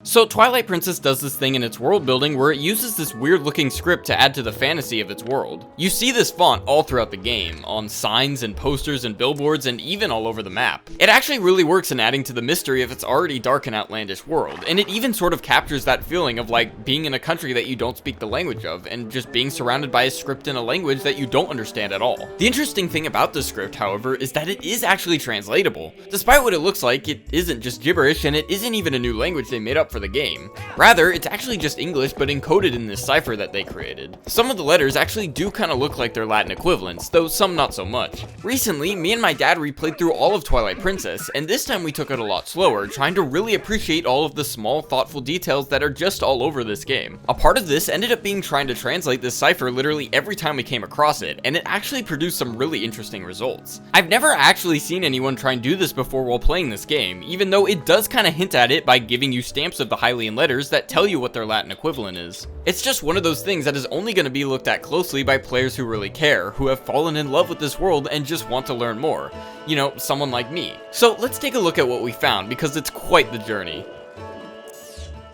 So Twilight Princess does this thing in its world building where it uses this weird looking script to add to the fantasy of its world. You see this font all throughout the game, on signs and posters and billboards and even all over the map. It actually really works in adding to the mystery of its already dark and outlandish world, and it even sort of captures that feeling of like being in a country that you don't speak the language of and just being surrounded by a script in a language that you don't understand at all. The interesting thing about this script, however, is that it is actually translatable. Despite what it looks like, it isn't just gibberish and it isn't even a new language they made up for the game. Rather, it's actually just English but encoded in this cipher that they created. Some of the letters actually do kind of look like their Latin equivalents, though some not so much. Recently, me and my dad replayed through all of Twilight Princess, and this time we took it a lot slower, trying to really appreciate all of the small, thoughtful details that are just all over this game. A part of this ended up being trying to translate this cipher literally every time we came across it, and it actually produced some really interesting results. I've never actually seen anyone try and do this before while playing this game, even though it does kind of hint at it by giving you stamps of the Hylian letters that tell you what their Latin equivalent is. It's just one of those things that is only going to be looked at closely by players who really care, who have fallen in love with this world and just want to learn more. You know, someone like me. So let's take a look at what we found, because it's quite the journey.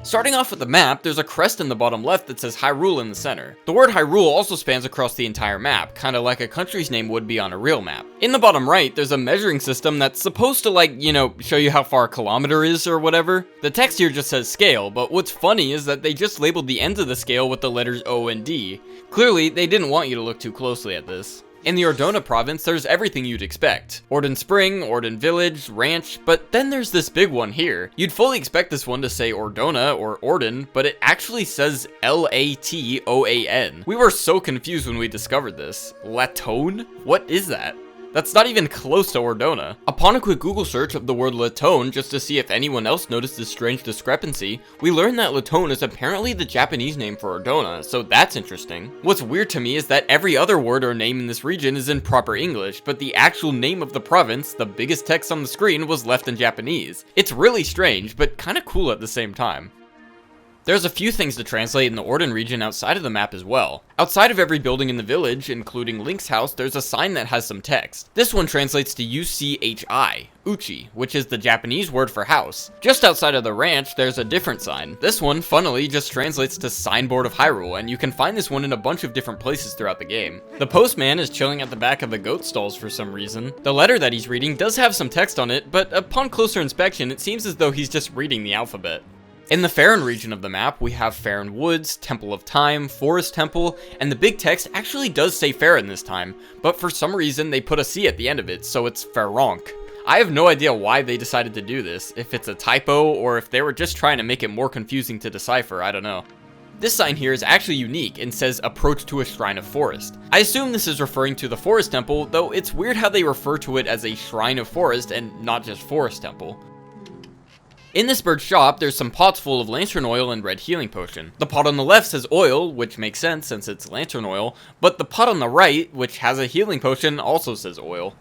Starting off with the map, there's a crest in the bottom left that says Hyrule in the center. The word Hyrule also spans across the entire map, kinda like a country's name would be on a real map. In the bottom right, there's a measuring system that's supposed to like, you know, show you how far a kilometer is or whatever. The text here just says scale, but what's funny is that they just labeled the ends of the scale with the letters O and D. Clearly, they didn't want you to look too closely at this. In the Ordona province, there's everything you'd expect. Ordon Spring, Ordon Village, Ranch, but then there's this big one here. You'd fully expect this one to say Ordona or Ordon, but it actually says Latoan. We were so confused when we discovered this. Latone? What is that? That's not even close to Ordona. Upon a quick Google search of the word Latone just to see if anyone else noticed this strange discrepancy, we learned that Latone is apparently the Japanese name for Ordona, so that's interesting. What's weird to me is that every other word or name in this region is in proper English, but the actual name of the province, the biggest text on the screen, was left in Japanese. It's really strange, but kinda cool at the same time. There's a few things to translate in the Ordon region outside of the map as well. Outside of every building in the village, including Link's house, there's a sign that has some text. This one translates to UCHI, Uchi, which is the Japanese word for house. Just outside of the ranch, there's a different sign. This one, funnily, just translates to Signboard of Hyrule, and you can find this one in a bunch of different places throughout the game. The postman is chilling at the back of the goat stalls for some reason. The letter that he's reading does have some text on it, but upon closer inspection, it seems as though he's just reading the alphabet. In the Faron region of the map, we have Faron Woods, Temple of Time, Forest Temple, and the big text actually does say Faron this time, but for some reason they put a C at the end of it, so it's Faronk. I have no idea why they decided to do this, if it's a typo or if they were just trying to make it more confusing to decipher, I don't know. This sign here is actually unique and says approach to a shrine of forest. I assume this is referring to the Forest Temple, though it's weird how they refer to it as a shrine of forest and not just Forest Temple. In this bird's shop, there's some pots full of lantern oil and red healing potion. The pot on the left says oil, which makes sense since it's lantern oil, but the pot on the right, which has a healing potion, also says oil.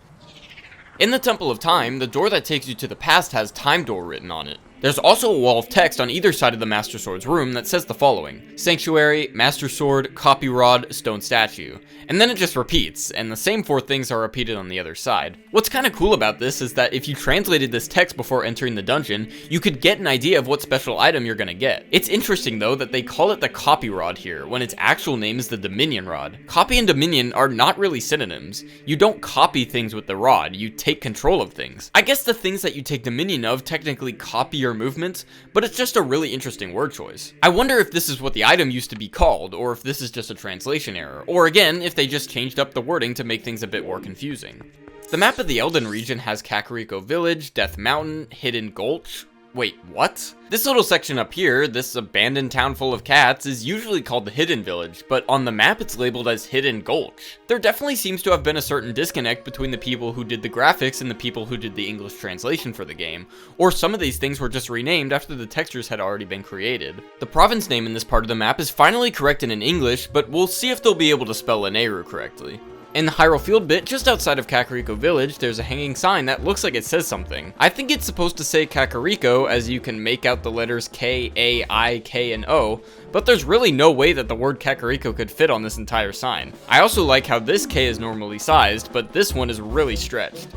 In the Temple of Time, the door that takes you to the past has Time Door written on it. There's also a wall of text on either side of the Master Sword's room that says the following: Sanctuary, Master Sword, Copy Rod, Stone Statue. And then it just repeats, and the same 4 things are repeated on the other side. What's kinda cool about this is that if you translated this text before entering the dungeon, you could get an idea of what special item you're gonna get. It's interesting though that they call it the Copy Rod here, when its actual name is the Dominion Rod. Copy and Dominion are not really synonyms. You don't copy things with the rod, you take control of things. I guess the things that you take dominion of technically copy your movements, but it's just a really interesting word choice. I wonder if this is what the item used to be called, or if this is just a translation error, or again, if they just changed up the wording to make things a bit more confusing. The map of the Eldin region has Kakariko Village, Death Mountain, Hidden Gulch. Wait, what? This little section up here, this abandoned town full of cats, is usually called the Hidden Village, but on the map it's labeled as Hidden Gulch. There definitely seems to have been a certain disconnect between the people who did the graphics and the people who did the English translation for the game, or some of these things were just renamed after the textures had already been created. The province name in this part of the map is finally corrected in English, but we'll see if they'll be able to spell Lanayru correctly. In the Hyrule Field bit, just outside of Kakariko Village, there's a hanging sign that looks like it says something. I think it's supposed to say Kakariko, as you can make out the letters K, A, I, K, and O, but there's really no way that the word Kakariko could fit on this entire sign. I also like how this K is normally sized, but this one is really stretched.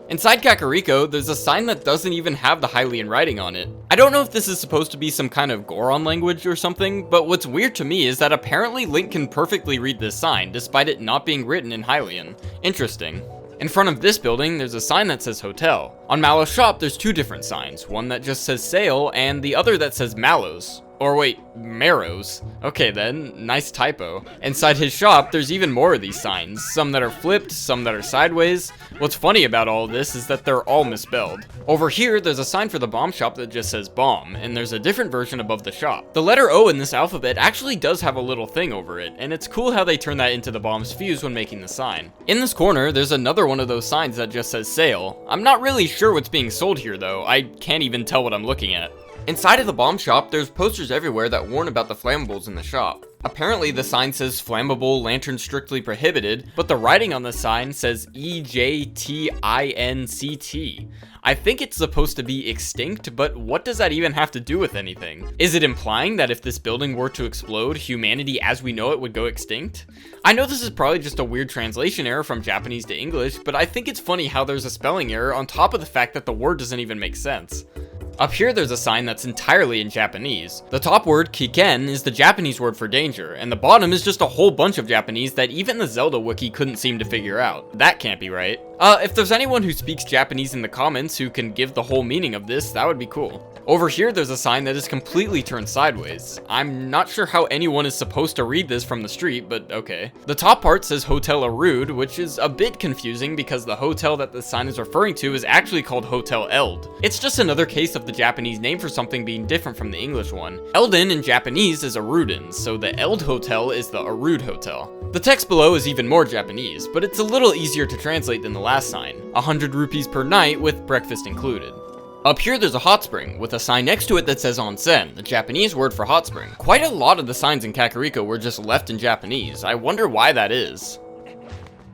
Inside Kakariko, there's a sign that doesn't even have the Hylian writing on it. I don't know if this is supposed to be some kind of Goron language or something, but what's weird to me is that apparently Link can perfectly read this sign, despite it not being written in Hylian. Interesting. In front of this building, there's a sign that says Hotel. On Mallow's shop, there's two different signs, one that just says Sale, and the other that says Mallows. Or wait, Marrows. Okay then, nice typo. Inside his shop, there's even more of these signs, some that are flipped, some that are sideways. What's funny about all of this is that they're all misspelled. Over here, there's a sign for the bomb shop that just says bomb, and there's a different version above the shop. The letter O in this alphabet actually does have a little thing over it, and it's cool how they turn that into the bomb's fuse when making the sign. In this corner, there's another one of those signs that just says sale. I'm not really sure what's being sold here though, I can't even tell what I'm looking at. Inside of the bomb shop, there's posters everywhere that warn about the flammables in the shop. Apparently the sign says flammable lantern strictly prohibited, but the writing on the sign says EJTINCT. I think it's supposed to be extinct, but what does that even have to do with anything? Is it implying that if this building were to explode, humanity as we know it would go extinct? I know this is probably just a weird translation error from Japanese to English, but I think it's funny how there's a spelling error on top of the fact that the word doesn't even make sense. Up here there's a sign that's entirely in Japanese. The top word, kiken, is the Japanese word for danger, and the bottom is just a whole bunch of Japanese that even the Zelda wiki couldn't seem to figure out. That can't be right. If there's anyone who speaks Japanese in the comments who can give the whole meaning of this, that would be cool. Over here there's a sign that is completely turned sideways. I'm not sure how anyone is supposed to read this from the street, but okay. The top part says Hotel Arud, which is a bit confusing because the hotel that the sign is referring to is actually called Hotel Eld. It's just another case of the Japanese name for something being different from the English one. Eldin in Japanese is Arudin, so the Eld Hotel is the Arud Hotel. The text below is even more Japanese, but it's a little easier to translate than the last sign. 100 rupees per night with breakfast included. Up here there's a hot spring, with a sign next to it that says onsen, the Japanese word for hot spring. Quite a lot of the signs in Kakariko were just left in Japanese. I wonder why that is.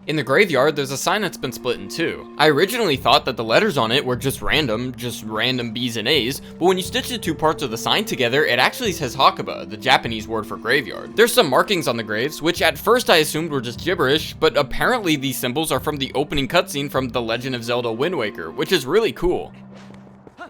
In the graveyard, there's a sign that's been split in two. I originally thought that the letters on it were just random B's and A's, but when you stitch the two parts of the sign together, it actually says Hakuba, the Japanese word for graveyard. There's some markings on the graves, which at first I assumed were just gibberish, but apparently these symbols are from the opening cutscene from The Legend of Zelda Wind Waker, which is really cool.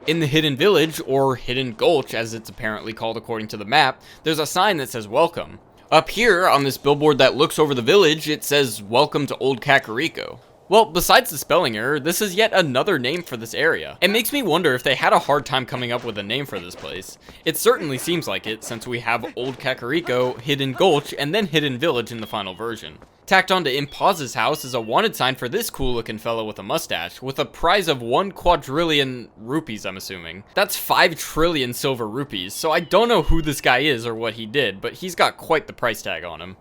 In the Hidden Village, or Hidden Gulch as it's apparently called according to the map, there's a sign that says welcome. Up here, on this billboard that looks over the village, it says welcome to Old Kakariko. Well, besides the spelling error, this is yet another name for this area. It makes me wonder if they had a hard time coming up with a name for this place. It certainly seems like it, since we have Old Kakariko, Hidden Gulch, and then Hidden Village in the final version. Tacked onto Impaz's house is a wanted sign for this cool looking fellow with a mustache, with a prize of 1 quadrillion rupees, I'm assuming. That's 5 trillion silver rupees, so I don't know who this guy is or what he did, but he's got quite the price tag on him.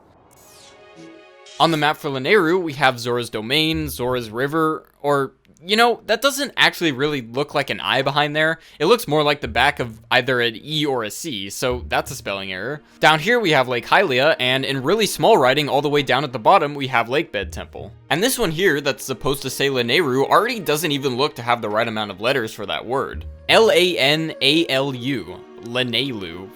On the map for Lanayru, we have Zora's Domain, Zora's River, or, you know, that doesn't actually really look like an I behind there. It looks more like the back of either an E or a C, so that's a spelling error. Down here we have Lake Hylia, and in really small writing all the way down at the bottom we have Lakebed Temple. And this one here that's supposed to say Lanayru already doesn't even look to have the right amount of letters for that word. L-A-N-A-L-U. Lanayru.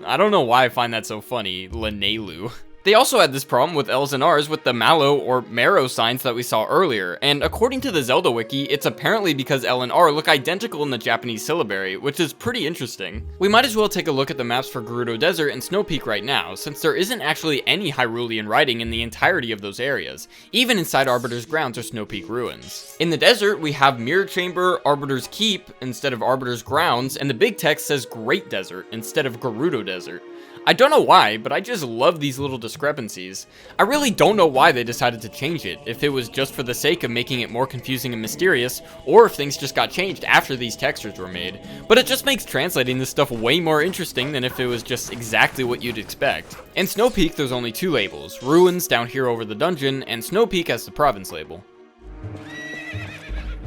I don't know why I find that so funny, Lanayru. They also had this problem with L's and R's with the Mallow or Marrow signs that we saw earlier, and according to the Zelda wiki, it's apparently because L and R look identical in the Japanese syllabary, which is pretty interesting. We might as well take a look at the maps for Gerudo Desert and Snowpeak right now, since there isn't actually any Hyrulean writing in the entirety of those areas, even inside Arbiter's Grounds or Snowpeak Ruins. In the desert, we have Mirror Chamber, Arbiter's Keep instead of Arbiter's Grounds, and the big text says Great Desert instead of Gerudo Desert. I don't know why, but I just love these little discrepancies. I really don't know why they decided to change it, if it was just for the sake of making it more confusing and mysterious, or if things just got changed after these textures were made. But it just makes translating this stuff way more interesting than if it was just exactly what you'd expect. In Snowpeak, there's only 2 labels, Ruins down here over the dungeon, and Snowpeak as the province label.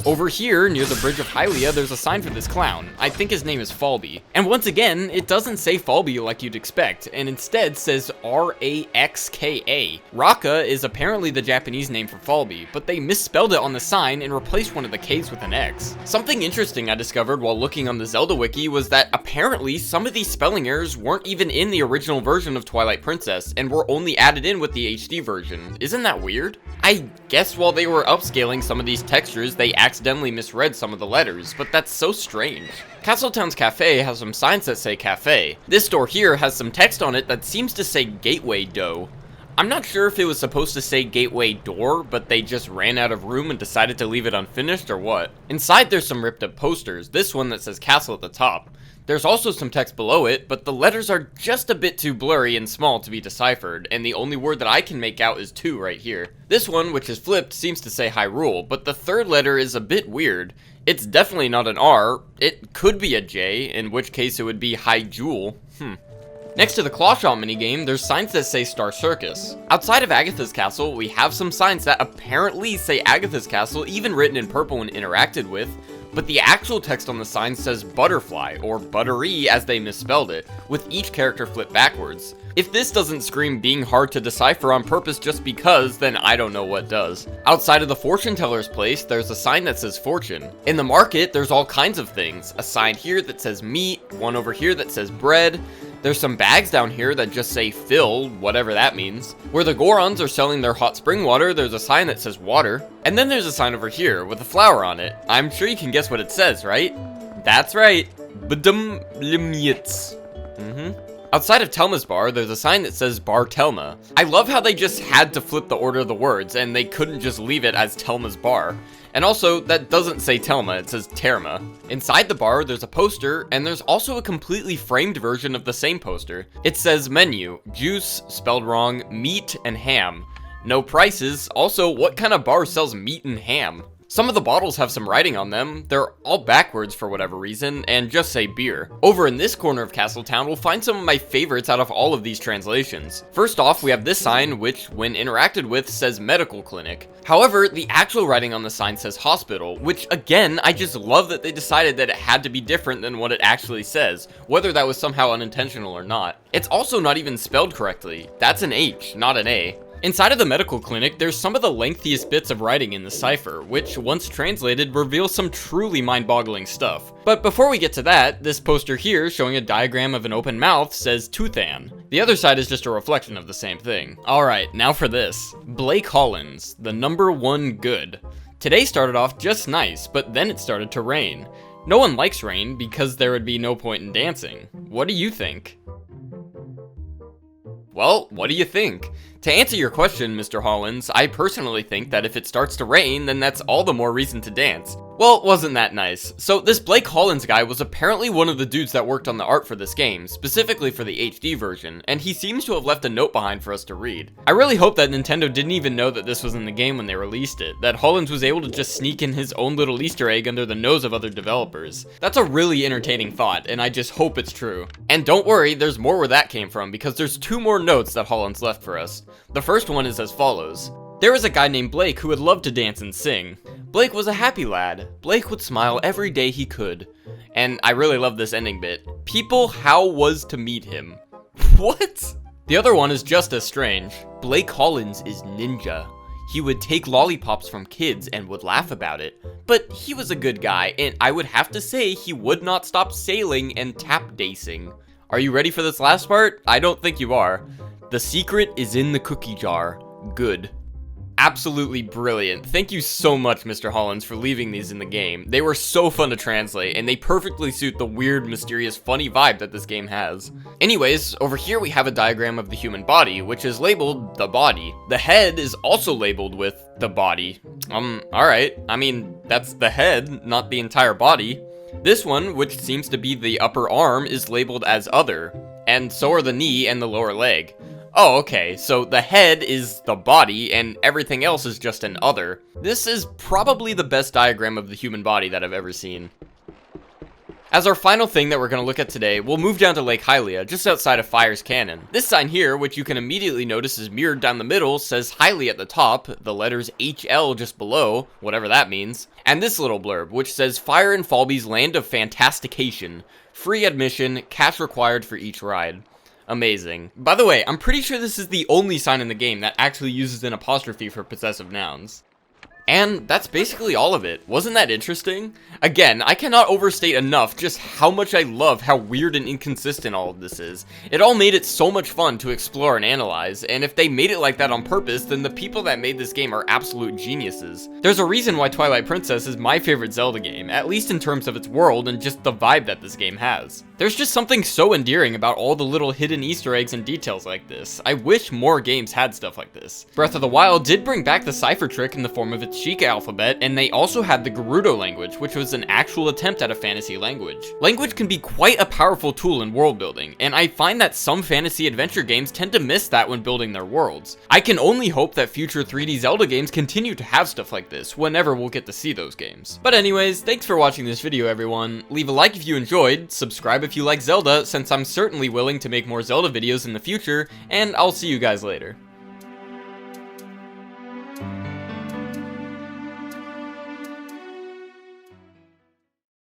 Over here, near the bridge of Hylia, there's a sign for this clown. I think his name is Falby. And once again, it doesn't say Falby like you'd expect, and instead says R-A-X-K-A. Raka is apparently the Japanese name for Falby, but they misspelled it on the sign and replaced one of the K's with an X. Something interesting I discovered while looking on the Zelda wiki was that apparently some of these spelling errors weren't even in the original version of Twilight Princess, and were only added in with the HD version. Isn't that weird? I guess while they were upscaling some of these textures, they actually accidentally misread some of the letters, but that's so strange. Castletown's cafe has some signs that say cafe. This door here has some text on it that seems to say gateway dough. I'm not sure if it was supposed to say gateway door, but they just ran out of room and decided to leave it unfinished or what. Inside there's some ripped up posters, this one that says castle at the top. There's also some text below it, but the letters are just a bit too blurry and small to be deciphered, and the only word that I can make out is 2 right here. This one, which is flipped, seems to say Hyrule, but the third letter is a bit weird. It's definitely not an R, it could be a J, in which case it would be Hyjule. Next to the claw shot minigame, there's signs that say Star Circus. Outside of Agatha's castle, we have some signs that apparently say Agatha's castle, even written in purple when interacted with, but the actual text on the sign says butterfly, or buttery as they misspelled it, with each character flipped backwards. If this doesn't scream being hard to decipher on purpose just because, then I don't know what does. Outside of the fortune teller's place, there's a sign that says fortune. In the market, there's all kinds of things. A sign here that says meat, one over here that says bread. There's some bags down here that just say fill, whatever that means. Where the Gorons are selling their hot spring water, there's a sign that says water. And then there's a sign over here with a flower on it. I'm sure you can guess what it says, right? That's right. Badum limyits. Outside of Telma's bar, there's a sign that says Bar Telma. I love how they just had to flip the order of the words, and they couldn't just leave it as Telma's bar. And also, that doesn't say Telma, it says Terma. Inside the bar, there's a poster, and there's also a completely framed version of the same poster. It says menu, juice, spelled wrong, meat, and ham. No prices, also, what kind of bar sells meat and ham? Some of the bottles have some writing on them, they're all backwards for whatever reason, and just say beer. Over in this corner of Castletown, we'll find some of my favorites out of all of these translations. First off, we have this sign, which, when interacted with, says medical clinic. However, the actual writing on the sign says hospital, which again, I just love that they decided that it had to be different than what it actually says, whether that was somehow unintentional or not. It's also not even spelled correctly. That's an H, not an A. Inside of the medical clinic, there's some of the lengthiest bits of writing in the cipher, which, once translated, reveals some truly mind-boggling stuff. But before we get to that, this poster here, showing a diagram of an open mouth, says Toothan. The other side is just a reflection of the same thing. Alright, now for this. Blake Hollins, the #1 good. Today started off just nice, but then it started to rain. No one likes rain, because there would be no point in dancing. What do you think? Well, what do you think? To answer your question, Mr. Hollins, I personally think that if it starts to rain, then that's all the more reason to dance. Well, wasn't that nice? So this Blake Hollins guy was apparently one of the dudes that worked on the art for this game, specifically for the HD version, and he seems to have left a note behind for us to read. I really hope that Nintendo didn't even know that this was in the game when they released it, that Hollins was able to just sneak in his own little Easter egg under the nose of other developers. That's a really entertaining thought, and I just hope it's true. And don't worry, there's more where that came from, because there's 2 more notes that Hollins left for us. The first one is as follows. There was a guy named Blake who would love to dance and sing. Blake was a happy lad. Blake would smile every day he could. And I really love this ending bit. People how was to meet him. What? The other one is just as strange. Blake Hollins is ninja. He would take lollipops from kids and would laugh about it. But he was a good guy, and I would have to say he would not stop sailing and tap dacing. Are you ready for this last part? I don't think you are. The secret is in the cookie jar. Good. Absolutely brilliant. Thank you so much, Mr. Hollins, for leaving these in the game. They were so fun to translate, and they perfectly suit the weird, mysterious, funny vibe that this game has. Anyways, over here we have a diagram of the human body, which is labeled the body. The head is also labeled with the body. Alright. I mean, that's the head, not the entire body. This one, which seems to be the upper arm, is labeled as other, and so are the knee and the lower leg. Oh, okay, so the head is the body, and everything else is just an other. This is probably the best diagram of the human body that I've ever seen. As our final thing that we're going to look at today, we'll move down to Lake Hylia, just outside of Fire's Cannon. This sign here, which you can immediately notice is mirrored down the middle, says Hylia at the top, the letters HL just below, whatever that means, and this little blurb, which says Fire and Falby's Land of Fantastication. Free admission, cash required for each ride. Amazing. By the way, I'm pretty sure this is the only sign in the game that actually uses an apostrophe for possessive nouns. And that's basically all of it. Wasn't that interesting? Again, I cannot overstate enough just how much I love how weird and inconsistent all of this is. It all made it so much fun to explore and analyze, and if they made it like that on purpose, then the people that made this game are absolute geniuses. There's a reason why Twilight Princess is my favorite Zelda game, at least in terms of its world and just the vibe that this game has. There's just something so endearing about all the little hidden Easter eggs and details like this. I wish more games had stuff like this. Breath of the Wild did bring back the cipher trick in the form of its Sheikah alphabet, and they also had the Gerudo language, which was an actual attempt at a fantasy language. Language can be quite a powerful tool in world building, and I find that some fantasy adventure games tend to miss that when building their worlds. I can only hope that future 3D Zelda games continue to have stuff like this, whenever we'll get to see those games. But anyways, thanks for watching this video everyone. Leave a like if you enjoyed, subscribe if you like Zelda, since I'm certainly willing to make more Zelda videos in the future, and I'll see you guys later.